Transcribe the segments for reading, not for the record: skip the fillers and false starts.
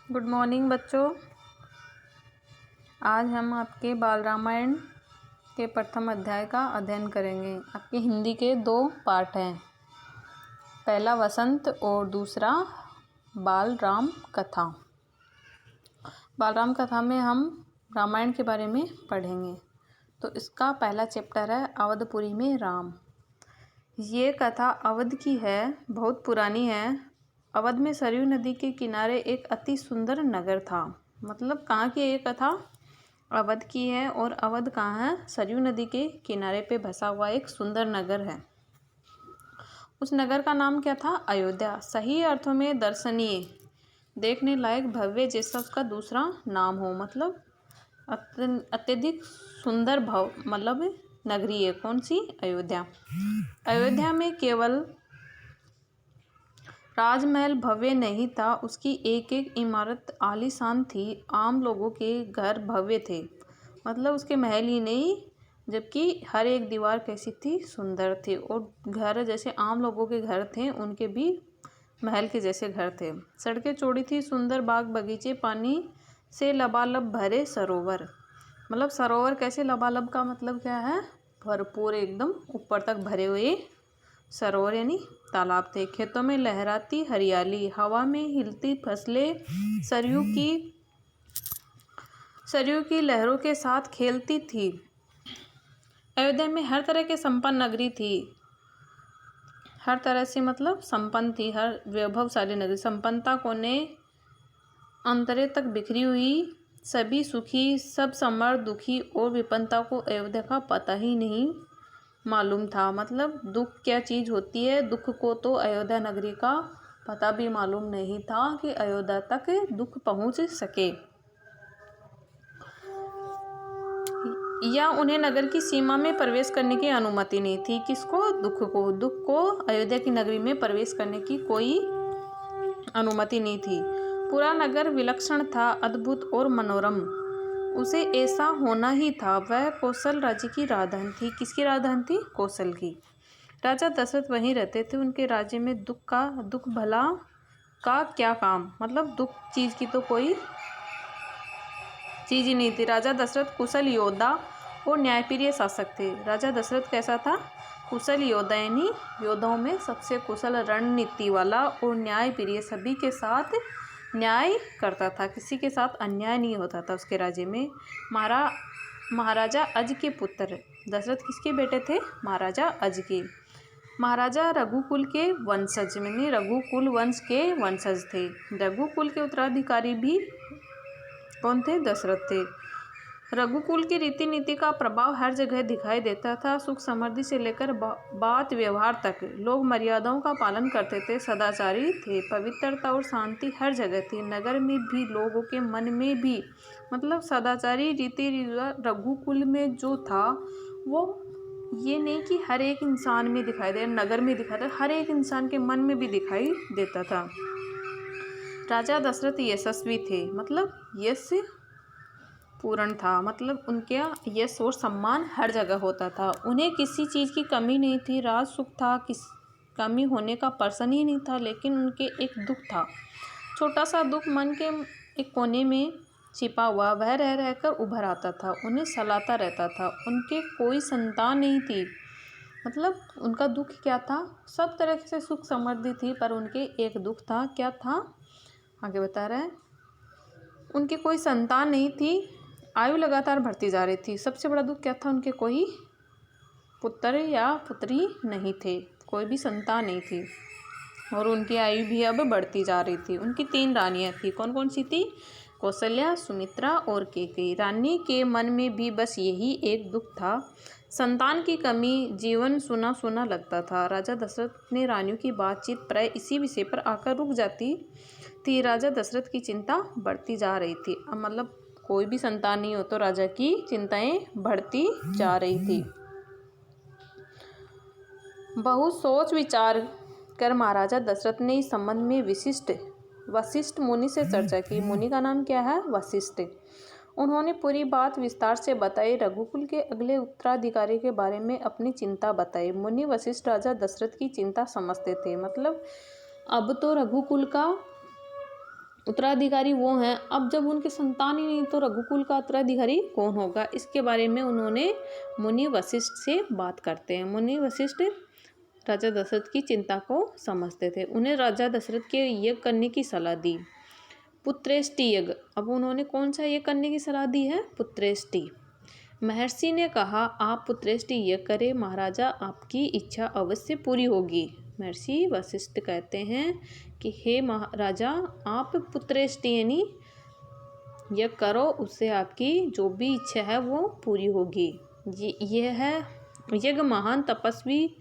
Good morning बच्चों। आज हम आपके बाल रामायण के प्रथम अध्याय का अध्ययन करेंगे। आपके हिंदी के 2 पार्ट हैं, पहला वसंत और दूसरा बाल राम कथा। बाल राम कथा में हम रामायण के बारे में पढ़ेंगे। तो इसका पहला चैप्टर है अवधपुरी में राम। ये कथा अवध की है, बहुत पुरानी है। अवध में सरयू नदी के किनारे एक अति सुंदर नगर था। मतलब कहाँ की ये कथा? अवध की है। और अवध कहाँ है? सरयू नदी के किनारे पे बसा हुआ एक सुंदर नगर है। उस नगर का नाम क्या था? अयोध्या। सही अर्थों में दर्शनीय, देखने लायक, भव्य जैसा उसका दूसरा नाम हो। मतलब अत्यधिक सुंदर भव मतलब नगरी है। कौन सी? अयोध्या। अयोध्या में केवल राजमहल भव्य नहीं था, उसकी एक एक इमारत आलीशान थी। आम लोगों के घर भव्य थे, मतलब उसके महल ही नहीं, जबकि हर एक दीवार कैसी थी? सुंदर थी। और घर जैसे आम लोगों के घर थे, उनके भी महल के जैसे घर थे। सड़कें चौड़ी थी, सुंदर बाग बगीचे, पानी से लबालब भरे सरोवर। मतलब सरोवर कैसे? लबालब का मतलब क्या है? भरपूर, एकदम ऊपर तक भरे हुए सरोवर यानी तालाब थे। खेतों में लहराती हरियाली, हवा में हिलती फसलें सरयू की लहरों के साथ खेलती थी। अयोध्या में हर तरह के संपन्न नगरी थी। हर तरह से मतलब संपन्न थी, हर वैभवशाली नगरी। संपन्नता कोने अंतरे तक बिखरी हुई, सभी सुखी, सब समृद्ध, दुखी और विपन्नता को अयोध्या का पता ही नहीं मालूम था। मतलब दुख क्या चीज़ होती है, दुख को तो अयोध्या नगरी का पता भी मालूम नहीं था कि अयोध्या तक दुख पहुंच सके, या उन्हें नगर की सीमा में प्रवेश करने की अनुमति नहीं थी। किसको? दुख को। दुख को अयोध्या की नगरी में प्रवेश करने की कोई अनुमति नहीं थी। पूरा नगर विलक्षण था, अद्भुत और मनोरम। उसे ऐसा होना ही था। वह कौशल राज्य की राजधानी थी। किसकी राजधानी थी? कौशल की। राजा दशरथ वहीं रहते थे। उनके राज्य में दुख भला का क्या काम? मतलब दुख चीज़ की तो कोई चीज़ ही नहीं थी। राजा दशरथ कुशल योद्धा और न्यायप्रिय शासक थे। राजा दशरथ कैसा था? कुशल योद्धा, यानी योद्धाओं में सबसे कुशल, रणनीति वाला और न्यायप्रिय, सभी के साथ न्याय करता था, किसी के साथ अन्याय नहीं होता था उसके राज्य में। महाराजा अज के पुत्र दशरथ किसके बेटे थे? महाराजा अज के। महाराजा रघुकुल के वंशज, यानी रघुकुल वंश के वंशज थे। रघुकुल के उत्तराधिकारी भी कौन थे? दशरथ थे। रघुकुल की रीति नीति का प्रभाव हर जगह दिखाई देता था। सुख समृद्धि से लेकर बात व्यवहार तक लोग मर्यादाओं का पालन करते थे, सदाचारी थे। पवित्रता और शांति हर जगह थी, नगर में भी, लोगों के मन में भी। मतलब सदाचारी रीति रिवाज रघुकुल में जो था, वो ये नहीं कि हर एक इंसान में दिखाई दे, नगर में दिखाई दे, हर एक इंसान के मन में भी दिखाई देता था। राजा दशरथ यशस्वी थे, मतलब यश पूर्ण था। मतलब उनके यश और सम्मान हर जगह होता था। उन्हें किसी चीज़ की कमी नहीं थी। राज सुख था, कमी होने का प्रश्न ही नहीं था। लेकिन उनके एक दुख था, छोटा सा दुख, मन के एक कोने में छिपा हुआ। वह रह रहकर उभर आता था, उन्हें सलाता रहता था। उनके कोई संतान नहीं थी। मतलब उनका दुख क्या था? सब तरह से सुख समृद्धि थी, पर उनके एक दुख था। क्या था? आगे बता रहे हैं। उनके कोई संतान नहीं थी, आयु लगातार बढ़ती जा रही थी। सबसे बड़ा दुख क्या था? उनके कोई पुत्र या पुत्री नहीं थे, कोई भी संतान नहीं थी, और उनकी आयु भी अब बढ़ती जा रही थी। उनकी 3 रानियां थी। कौन कौन सी थी? कौशल्या, सुमित्रा और कैकेयी। रानी के मन में भी बस यही एक दुख था, संतान की कमी। जीवन सुना सुना लगता था। राजा दशरथ ने रानियों की बातचीत प्राय इसी विषय पर आकर रुक जाती थी। राजा दशरथ की चिंता बढ़ती जा रही थी। अब मतलब कोई भी संतान नहीं हो तो राजा की चिंताएं बढ़ती जा रही थी। बहुत सोच विचार कर महाराजा दशरथ ने इस संबंध में वशिष्ठ मुनि से चर्चा की। मुनि का नाम क्या है? वशिष्ठ। उन्होंने पूरी बात विस्तार से बताई। रघुकुल के अगले उत्तराधिकारी के बारे में अपनी चिंता बताई। मुनि वशिष्ठ राजा दशरथ की चिंता समझते थे। मतलब अब तो रघुकुल का उत्तराधिकारी वो हैं। अब जब उनके संतान ही नहीं तो रघुकुल का उत्तराधिकारी कौन होगा, इसके बारे में उन्होंने मुनि वशिष्ठ से बात करते हैं। मुनि वशिष्ठ राजा दशरथ की चिंता को समझते थे। उन्हें राजा दशरथ के यज्ञ करने की सलाह दी, पुत्रेष्टि यज्ञ। अब उन्होंने कौन सा यज्ञ करने की सलाह दी है, पुत्रेष्टि। महर्षि ने कहा आप पुत्रेष्टि यज्ञ करें, महाराजा आपकी इच्छा अवश्य पूरी होगी। महर्षि वशिष्ठ कहते हैं कि हे महाराजा आप पुत्रेष्टि यानी यज्ञ करो, उससे आपकी जो भी इच्छा है वो पूरी होगी। ये है यज्ञ महान तपस्वी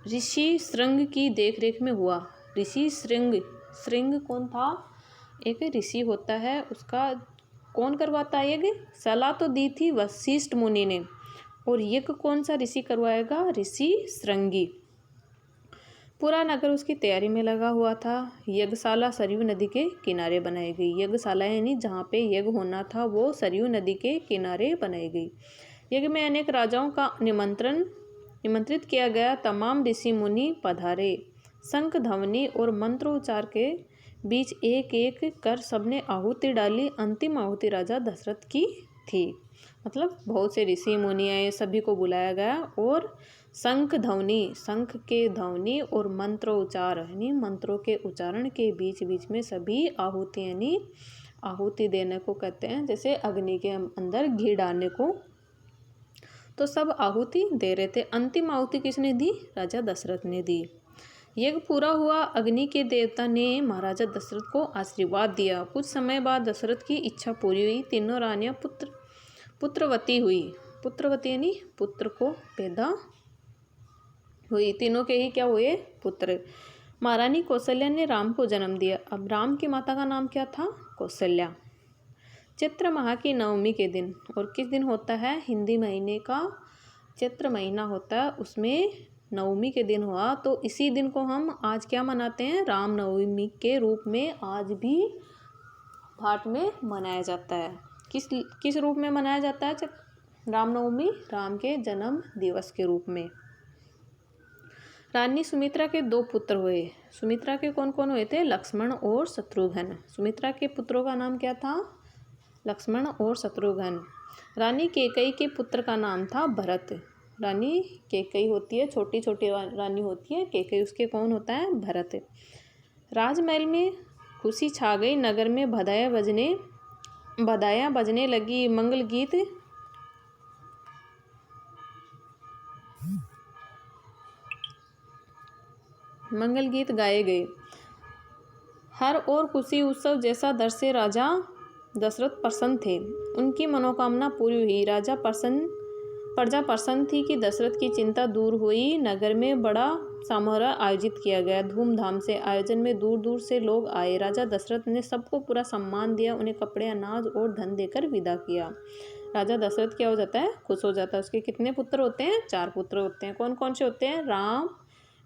ऋषि श्रृंग की देखरेख में हुआ। ऋषि श्रृंग कौन था, एक ऋषि होता है, उसका कौन करवाता है यज्ञ, सलाह तो दी थी वशिष्ठ मुनि ने, और यज्ञ कौन सा ऋषि करवाएगा, ऋषि श्रृंगी। पूरा नगर उसकी तैयारी में लगा हुआ था। यज्ञशाला सरयू नदी के किनारे बनाई गई। यज्ञशाला यानी जहाँ पे यज्ञ होना था वो सरयू नदी के किनारे बनाई गई। यज्ञ में अनेक राजाओं का निमंत्रित किया गया। तमाम ऋषि मुनि पधारे। शंख ध्वनि और मंत्रोच्चार के बीच एक एक कर सबने आहुति डाली। अंतिम आहुति राजा दशरथ की थी। मतलब बहुत से ऋषि मुनि आए, सभी को बुलाया गया, और शंख के ध्वनि और मंत्रोच्चार यानी मंत्रों के उच्चारण के बीच बीच में सभी आहुति यानी आहुति देने को कहते हैं, जैसे अग्नि के अंदर घी डालने को, तो सब आहुति दे रहे थे। अंतिम आहुति किसने दी, राजा दशरथ ने दी। यज्ञ पूरा हुआ। अग्नि के देवता ने महाराजा दशरथ को आशीर्वाद दिया। कुछ समय बाद दशरथ की इच्छा पूरी हुई। तीनों रानियां पुत्रवती हुई। पुत्रवती यानी पुत्र को पैदा हुई। तीनों के ही क्या हुए, पुत्र। महारानी कौशल्या ने राम को जन्म दिया। अब राम की माता का नाम क्या था, कौशल्या। चैत्र माह की नवमी के दिन, और किस दिन होता है, हिंदी महीने का चैत्र महीना होता है, उसमें नवमी के दिन हुआ। तो इसी दिन को हम आज क्या मनाते हैं, राम नवमी के रूप में आज भी भारत में मनाया जाता है। किस रूप में मनाया जाता है रामनवमी, राम के जन्म दिवस के रूप में। रानी सुमित्रा के 2 पुत्र हुए। सुमित्रा के कौन कौन हुए थे, लक्ष्मण और शत्रुघ्न। सुमित्रा के पुत्रों का नाम क्या था, लक्ष्मण और शत्रुघ्न। रानी कैकेयी के पुत्र का नाम था भरत। रानी कैकेयी होती है, छोटी छोटी रानी होती है कैकेयी, उसके कौन होता है, भरत। राजमहल में खुशी छा गई। नगर में बधाइयाँ बजने लगी। मंगल गीत गाए गए। हर और खुशी उत्सव जैसा दृश्य राजा दशरथ प्रसन्न थे। उनकी मनोकामना पूरी हुई। प्रजा प्रसन्न थी कि दशरथ की चिंता दूर हुई। नगर में बड़ा समारोह आयोजित किया गया। धूमधाम से आयोजन में दूर दूर से लोग आए। राजा दशरथ ने सबको पूरा सम्मान दिया। उन्हें कपड़े, अनाज और धन देकर विदा किया। राजा दशरथ क्या हो जाता है, खुश हो जाता है। उसके कितने पुत्र होते हैं, 4 पुत्र होते हैं। कौन कौन से होते हैं, राम,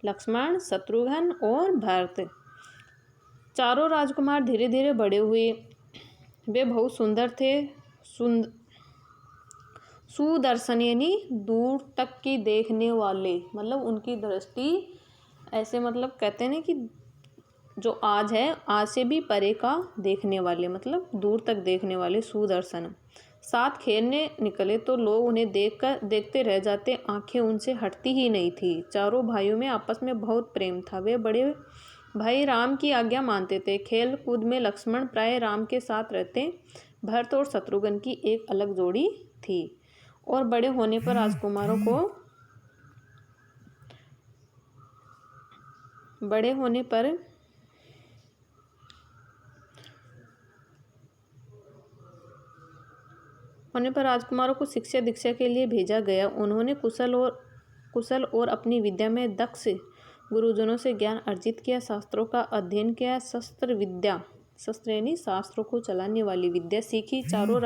लक्ष्मण, शत्रुघ्न और भरत। चारों राजकुमार धीरे धीरे बड़े हुए। वे बहुत सुंदर थे। सुदर्शन यानी दूर तक की देखने वाले, मतलब उनकी दृष्टि ऐसे, मतलब कहते हैं ना कि जो आज है, आज से भी परे का देखने वाले, मतलब दूर तक देखने वाले, सुदर्शन। साथ खेलने निकले तो लोग उन्हें देखते रह जाते। आंखें उनसे हटती ही नहीं थी। चारों भाइयों में आपस में बहुत प्रेम था। वे बड़े भाई राम की आज्ञा मानते थे। खेल कूद में लक्ष्मण प्राय राम के साथ रहते। भरत और शत्रुघ्न की एक अलग जोड़ी थी। और बड़े होने पर राजकुमारों को शिक्षा दीक्षा के लिए भेजा गया। उन्होंने कुशल और अपनी विद्या में दक्ष गुरुजनों से ज्ञान अर्जित किया। शास्त्रों का अध्ययन किया। शस्त्र यानी शास्त्रों को चलाने वाली विद्या सीखी। चारों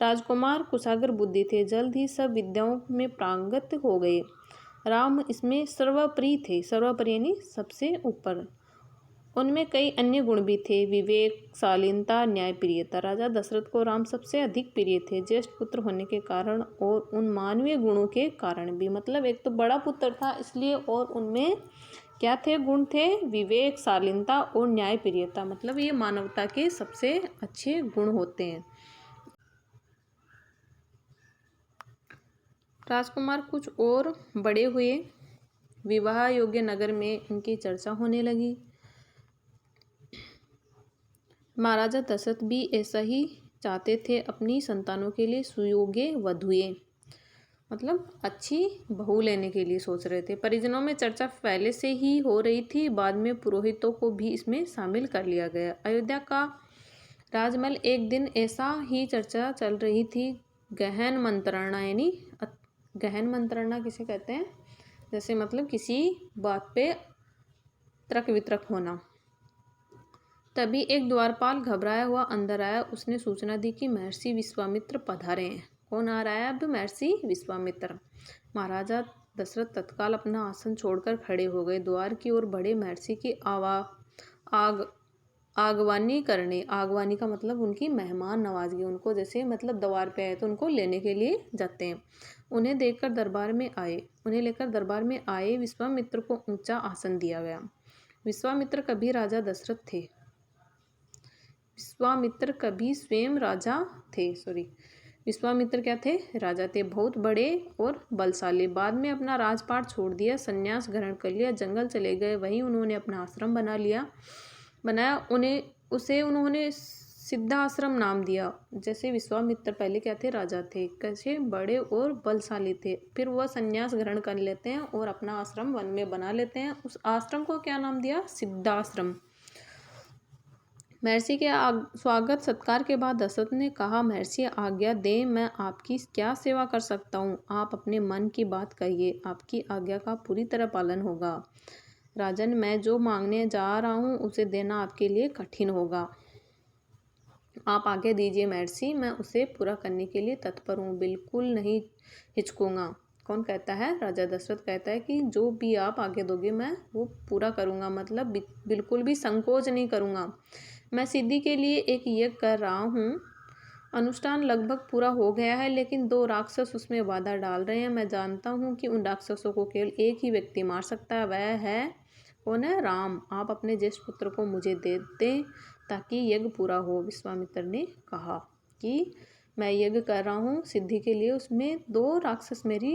राजकुमार कुशाग्र बुद्धि थे। जल्द ही सब विद्याओं में पारंगत हो गए। राम इसमें सर्वोपरि थे। सर्वोपरि यानी सबसे ऊपर। उनमें कई अन्य गुण भी थे, विवेक, शालीनता, न्यायप्रियता। राजा दशरथ को राम सबसे अधिक प्रिय थे, ज्येष्ठ पुत्र होने के कारण और उन मानवीय गुणों के कारण भी। मतलब एक तो बड़ा पुत्र था इसलिए, और उनमें क्या थे गुण थे? विवेक, शालीनता और न्यायप्रियता। मतलब ये मानवता के सबसे अच्छे गुण होते हैं। राजकुमार कुछ और बड़े हुए, विवाह योग्य नगर में इनकी चर्चा होने लगी। महाराजा दशरथ भी ऐसा ही चाहते थे, अपनी संतानों के लिए सुयोग्य वधुएं, मतलब अच्छी बहू लेने के लिए सोच रहे थे। परिजनों में चर्चा पहले से ही हो रही थी, बाद में पुरोहितों को भी इसमें शामिल कर लिया गया। अयोध्या का राजमहल एक दिन ऐसा ही चर्चा चल रही थी। गहन मंत्रणा, यानी गहन मंत्रणा किसे कहते हैं? जैसे मतलब किसी बात पे तर्क वितर्क होना। तभी एक द्वारपाल घबराया हुआ अंदर आया। उसने सूचना दी कि महर्षि विश्वामित्र पधारे हैं। कौन आ रहा है अब? महर्षि विश्वामित्र। महाराजा दशरथ तत्काल अपना आसन छोड़कर खड़े हो गए। द्वार की ओर बढ़े। महर्षि की आगवानी करने, आगवानी का मतलब उनकी मेहमान नवाजगी, उनको जैसे मतलब द्वार पे आए तो उनको लेने के लिए जाते हैं। उन्हें लेकर दरबार में आए विश्वामित्र को ऊंचा आसन दिया गया। विश्वामित्र कभी राजा दशरथ थे। विश्वामित्र कभी स्वयं राजा थे। विश्वामित्र क्या थे? राजा थे, बहुत बड़े और बलशाली। बाद में अपना राजपाट छोड़ दिया, संन्यास ग्रहण कर लिया, जंगल चले गए। वहीं उन्होंने अपना आश्रम बनाया। उन्होंने सिद्धाश्रम नाम दिया। जैसे विश्वामित्र पहले क्या थे? राजा थे, कैसे बड़े और बलशाली थे। फिर वह संन्यास ग्रहण कर लेते हैं और अपना आश्रम वन में बना लेते हैं। उस आश्रम को क्या नाम दिया? सिद्धाश्रम। महर्षि के स्वागत सत्कार के बाद दशरथ ने कहा, महर्षि आज्ञा दें, मैं आपकी क्या सेवा कर सकता हूँ? आप अपने मन की बात कहिए, आपकी आज्ञा का पूरी तरह पालन होगा। राजन, मैं जो मांगने जा रहा हूँ उसे देना आपके लिए कठिन होगा। आप आज्ञा दीजिए महर्षि, मैं उसे पूरा करने के लिए तत्पर हूँ, बिल्कुल नहीं हिचकूंगा। कौन कहता है? राजा दशरथ कहता है कि जो भी आप आज्ञा दोगे मैं वो पूरा करूँगा, मतलब बिल्कुल भी संकोच नहीं करूँगा। मैं सिद्धि के लिए एक यज्ञ कर रहा हूँ। अनुष्ठान लगभग पूरा हो गया है, लेकिन 2 राक्षस उसमें बाधा डाल रहे हैं। मैं जानता हूँ कि उन राक्षसों को केवल एक ही व्यक्ति मार सकता है, वह है कौन है? राम। आप अपने ज्येष्ठ पुत्र को मुझे दे दें ताकि यज्ञ पूरा हो। विश्वामित्र ने कहा कि मैं यज्ञ कर रहा हूँ सिद्धि के लिए, उसमें 2 राक्षस मेरी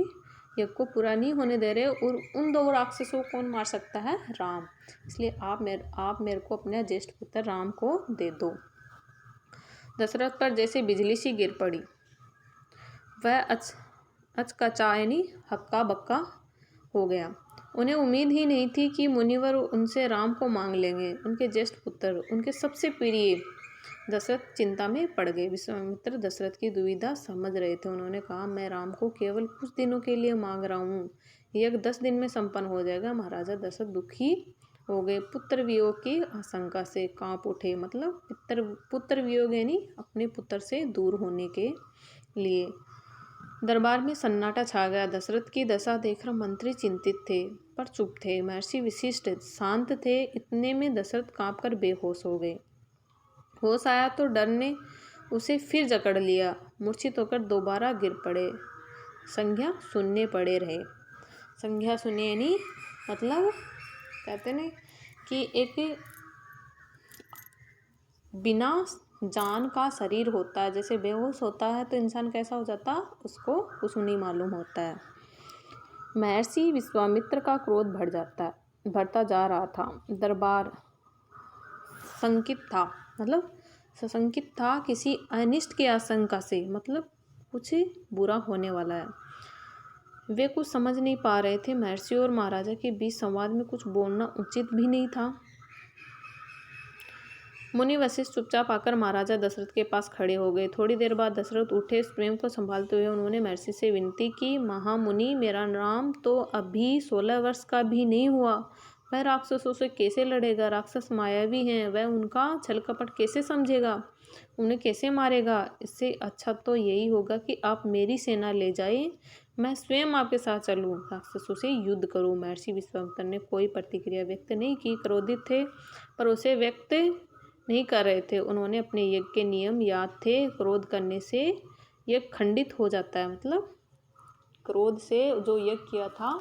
यज्ञ को पूरा नहीं होने दे रहे, और उन 2 राक्षसों को कौन मार सकता है? राम। इसलिए आप मेरे को अपने ज्येष्ठ पुत्र राम को दे दो। दशरथ पर जैसे बिजली सी गिर पड़ी। वह अचकचा यानी हक्का बक्का हो गया। उन्हें उम्मीद ही नहीं थी कि मुनिवर उनसे राम को मांग लेंगे, उनके ज्येष्ठ पुत्र, उनके सबसे प्रिय। दशरथ चिंता में पड़ गए। विश्वामित्र दशरथ की दुविधा समझ रहे थे। उन्होंने कहा, मैं राम को केवल कुछ दिनों के लिए मांग रहा हूँ, यज्ञ 10 दिन में संपन्न हो जाएगा। महाराजा दशरथ दुखी हो गए। पुत्र वियोग की आशंका से कांप उठे, मतलब पुत्र वियोग यानी अपने पुत्र से दूर होने के लिए। दरबार में सन्नाटा छा गया। दशरथ की दशा देखकर मंत्री चिंतित थे पर चुप थे। महर्षि वशिष्ठ शांत थे। इतने में दशरथ कांपकर बेहोश हो गए। होश आया तो डर ने उसे फिर जकड़ लिया। मूर्छित होकर दोबारा गिर पड़े। संज्ञा सुनने पड़े रहे। संज्ञा सुने यानी मतलब कहते हैं कि एक बिना जान का शरीर होता है, जैसे बेहोश होता है तो इंसान कैसा हो जाता, उसको कुछ नहीं मालूम होता है। महर्षि विश्वामित्र का क्रोध बढ़ता जा रहा था। दरबार संकित था, मतलब सशंकित था किसी अनिष्ट की आशंका से, मतलब कुछ बुरा होने वाला है। वे कुछ समझ नहीं पा रहे थे। महर्षि और महाराजा के बीच संवाद में कुछ बोलना उचित भी नहीं था। मुनि वशिष्ठ चुपचाप आकर महाराजा दशरथ के पास खड़े हो गए। थोड़ी देर बाद दशरथ उठे। स्वयं को संभालते हुए उन्होंने महर्षि से विनती की, महामुनि, मेरा राम तो अभी 16 वर्ष का भी नहीं हुआ, वह राक्षसों से कैसे लड़ेगा? राक्षस मायावी हैं, वह उनका छल कपट कैसे समझेगा? उन्हें कैसे मारेगा? इससे अच्छा तो यही होगा कि आप मेरी सेना ले जाइए, मैं स्वयं आपके साथ चलूँ, राक्षसों से युद्ध करूँ। महर्षि विश्वामित्र ने कोई प्रतिक्रिया व्यक्त नहीं की। क्रोधित थे पर उसे व्यक्त नहीं कर रहे थे। उन्होंने अपने यज्ञ के नियम याद थे। क्रोध करने से यज्ञ खंडित हो जाता है, मतलब क्रोध से जो यज्ञ किया था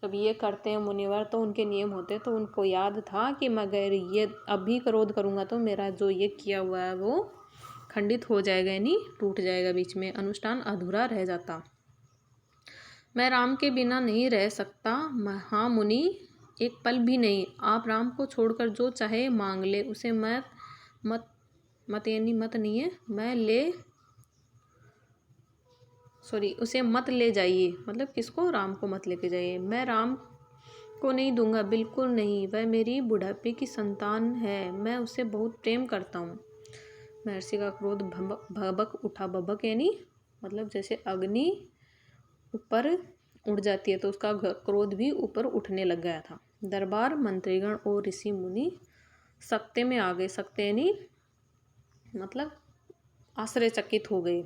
जब ये करते हैं मुनिवर तो उनके नियम होते, तो उनको याद था कि मैं अगर ये अभी क्रोध करूँगा तो मेरा जो ये किया हुआ है वो खंडित हो जाएगा, यानी टूट जाएगा, बीच में अनुष्ठान अधूरा रह जाता। मैं राम के बिना नहीं रह सकता। हाँ मुनि, एक पल भी नहीं। आप राम को छोड़कर जो चाहे मांग ले, उसे मत नहीं है, उसे मत ले जाइए। मतलब किसको? राम को मत लेके जाइए। मैं राम को नहीं दूंगा, बिल्कुल नहीं। वह मेरी बुढ़ापे की संतान है, मैं उसे बहुत प्रेम करता हूँ। महर्षि का क्रोध भबक उठा। भबक यानी मतलब जैसे अग्नि ऊपर उड़ जाती है, तो उसका क्रोध भी ऊपर उठने लग गया था। दरबार, मंत्रीगण और ऋषि मुनि सकते में आ गए। सकते यानी मतलब आश्चर्यचकित हो गए।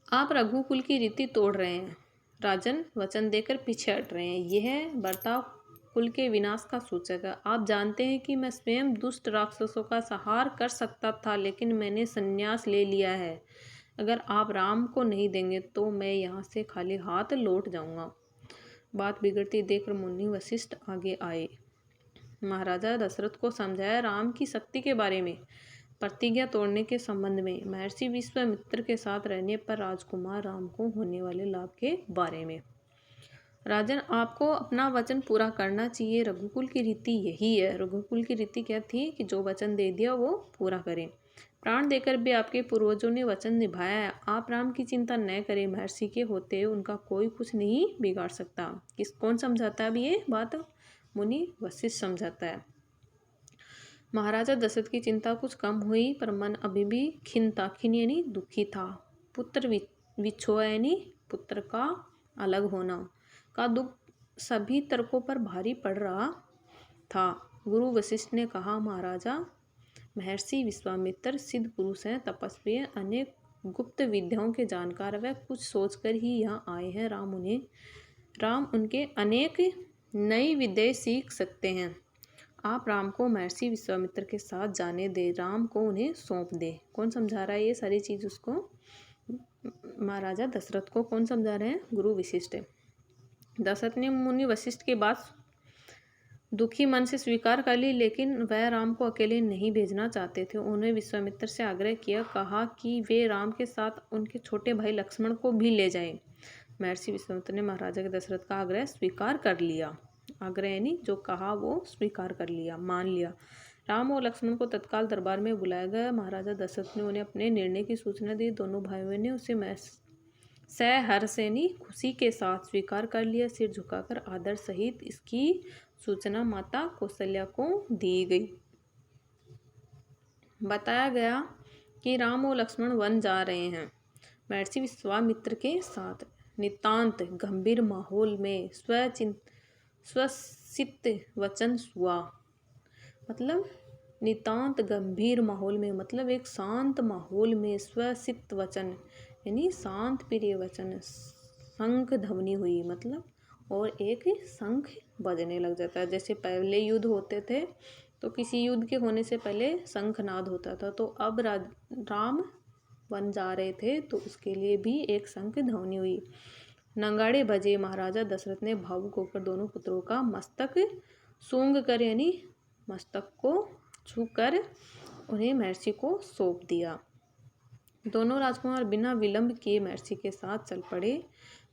आप रघुकुल की रीति तोड़ रहे हैं, राजन वचन देकर पीछे हट रहे हैं। यह बर्ताव कुल के विनाश का सूचक है। आप जानते हैं कि मैं स्वयं दुष्ट राक्षसों का संहार कर सकता था, लेकिन मैंने संन्यास ले लिया है। अगर आप राम को नहीं देंगे तो मैं यहाँ से खाली हाथ लौट जाऊँगा। बात बिगड़ती देखकर मुनि वशिष्ठ आगे आए। महाराजा दशरथ को समझाया राम की शक्ति के बारे में, प्रतिज्ञा तोड़ने के संबंध में, महर्षि विश्वामित्र के साथ रहने पर राजकुमार राम को होने वाले लाभ के बारे में। राजन, आपको अपना वचन पूरा करना चाहिए। रघुकुल की रीति यही है। रघुकुल की रीति क्या थी कि जो वचन दे दिया वो पूरा करें। प्राण देकर भी आपके पूर्वजों ने वचन निभाया है। आप राम की चिंता न करें। महर्षि के होते उनका कोई कुछ नहीं बिगाड़ सकता। कौन समझाता है अब ये बात? मुनि वशिष्ठ समझाता है। महाराजा दशरथ की चिंता कुछ कम हुई, पर मन अभी भी खिन्न यानी दुखी था। पुत्र विछोह यानी पुत्र का अलग होना का दुख सभी तर्कों पर भारी पड़ रहा था। गुरु वशिष्ठ ने कहा, महाराजा, महर्षि विश्वामित्र सिद्ध पुरुष हैं, तपस्वी हैं, अनेक गुप्त विद्याओं के जानकार। वह कुछ सोचकर ही यहाँ आए हैं। राम उनके अनेक नई विद्याएं सीख सकते हैं। आप राम को महर्षि विश्वामित्र के साथ जाने दे, राम को उन्हें सौंप दे। कौन समझा रहा है ये सारी चीज़ उसको? महाराजा दशरथ को। कौन समझा रहे हैं? गुरु वशिष्ठ। दशरथ ने मुनि वशिष्ठ की बात दुखी मन से स्वीकार कर ली, लेकिन वह राम को अकेले नहीं भेजना चाहते थे। उन्होंने विश्वामित्र से आग्रह किया, कहा कि वे राम के साथ उनके छोटे भाई लक्ष्मण को भी ले जाएं। महर्षि विश्वामित्र ने महाराजा के दशरथ का आग्रह स्वीकार कर लिया। आग्रह यानी जो कहा वो स्वीकार कर लिया, मान लिया। राम और लक्ष्मण को तत्काल दरबार में बुलाया गया। महाराजा दशरथ ने उन्हें अपने निर्णय की सूचना दी। दोनों भाइयों ने उसे सहर्ष यानी खुशी के साथ स्वीकार कर लिया। सिर झुकाकर आदर सहित इसकी सूचना माता कौशल्या को दी गई। बताया गया कि राम और लक्ष्मण वन जा रहे हैं महर्षि विश्वामित्र के साथ। नितांत गंभीर माहौल में स्वसित वचन हुआ। मतलब नितांत गंभीर माहौल में मतलब एक शांत माहौल में स्वसित वचन यानी शांत प्रिय वचन, शंख ध्वनि हुई। मतलब और एक शंख बजने लग जाता है। जैसे पहले युद्ध होते थे तो किसी युद्ध के होने से पहले शंखनाद होता था, तो अब राम वन जा रहे थे तो उसके लिए भी एक शंख ध्वनि हुई। नगाड़े बजे। महाराजा दशरथ ने भावुक होकर दोनों पुत्रों का मस्तक सूंघ कर यानी मस्तक को छूकर उन्हें महर्षि को सौंप दिया। दोनों राजकुमार बिना विलंब किए महर्षि के साथ चल पड़े।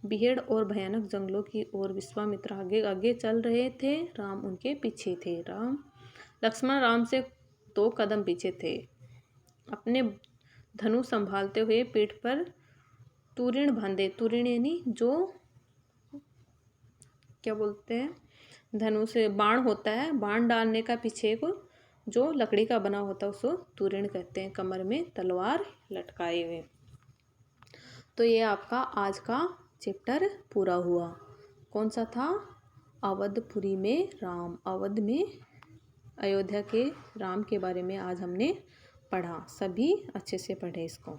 भीड़ और भयानक जंगलों की ओर विश्वामित्र आगे आगे चल रहे थे, राम उनके पीछे थे। लक्ष्मण राम से 2 कदम पीछे थे, अपने धनुष संभालते हुए पीठ पर तुरीण बांधे। तुरीण यानी जो क्या बोलते हैं, धनुष बाण होता है, बाण डालने का पीछे को जो लकड़ी का बना होता है उसको तुरीण कहते हैं, कमर में तलवार लटकाए हुए। तो ये आपका आज का चैप्टर पूरा हुआ। कौन सा था? अवधपुरी में राम। अवध में अयोध्या के राम के बारे में आज हमने पढ़ा। सभी अच्छे से पढ़े इसको।